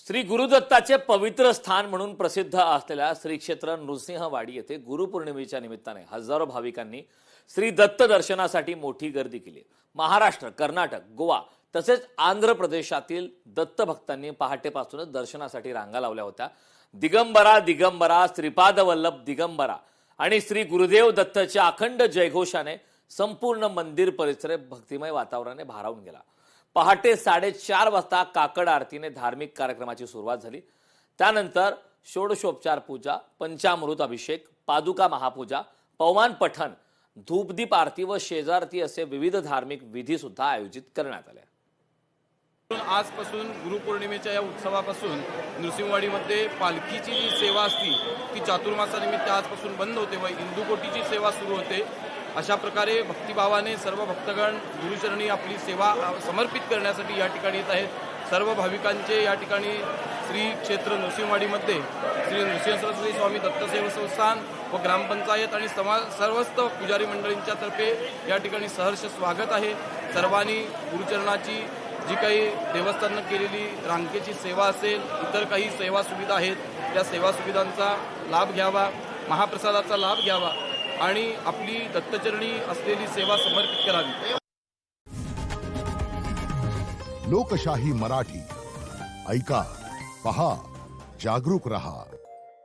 श्री गुरुदत्ताचे पवित्र स्थान म्हणून प्रसिद्ध असलेल्या श्री क्षेत्र नृसिंहवाडी येथे गुरुपौर्णिमेच्या निमित्ताने हजारो भाविकांनी श्री दत्त दर्शनासाठी मोठी गर्दी केली। महाराष्ट्र, कर्नाटक, गोवा तसेच आंध्र प्रदेशातील दत्त भक्तांनी पहाटेपासूनच दर्शनासाठी रांगा लावल्या होत्या। दिगंबरा दिगंबरा, श्रीपाद वल्लभ दिगंबरा आणि श्री गुरुदेव दत्तच्या अखंड जयघोषाने संपूर्ण मंदिर परिसर भक्तिमय वातावरणाने भारावून गेला। पहाटे 4:30 वाजता काकड आरतीने धार्मिक कार्यक्रमाची सुरुवात झाली। त्यानंतर षोडशोपचार पूजा, पंचामृत अभिषेक, पादुका महापूजा, पवमान पठण, धूपदीप आरती व शेजारती असे विविध धार्मिक विधी सुद्धा आयोजित करण्यात आले। आजपासून गुरुपौर्णिमेच्या या उत्सवापासून नृसिंहवाडीमध्ये पालखीची जी सेवा असती ती चातुर्मासानिमित्त आजपासून बंद होते व इंदुकोटीची सेवा सुरू होते। अशा प्रकारे भक्तिभावाने सर्व भक्तगण गुरुचरणी आपली सेवा समर्पित करण्यासाठी या ठिकाणी येत आहेत। सर्व भाविकांचे या ठिकाणी श्री क्षेत्र नृसिंहवाडीमध्ये श्री नृसिंह सरस्वती स्वामी दत्तसेवा संस्थान व ग्रामपंचायत आणि सर्वस्त पुजारी मंडळींच्या तर्फे या ठिकाणी सहर्ष स्वागत आहे। सर्वांनी गुरुचरणाची जी काही देवस्थानानं केलेली रांगेची सेवा असेल, इतर काही सेवा सुविधा आहेत, त्या सेवा सुविधांचा लाभ घ्यावा, महाप्रसादाचा लाभ घ्यावा आणि आपली दत्तचरणी असलेली सेवा समर्पित करावी। लोकशाही मराठी ऐका, पहा, जागरूक रहा।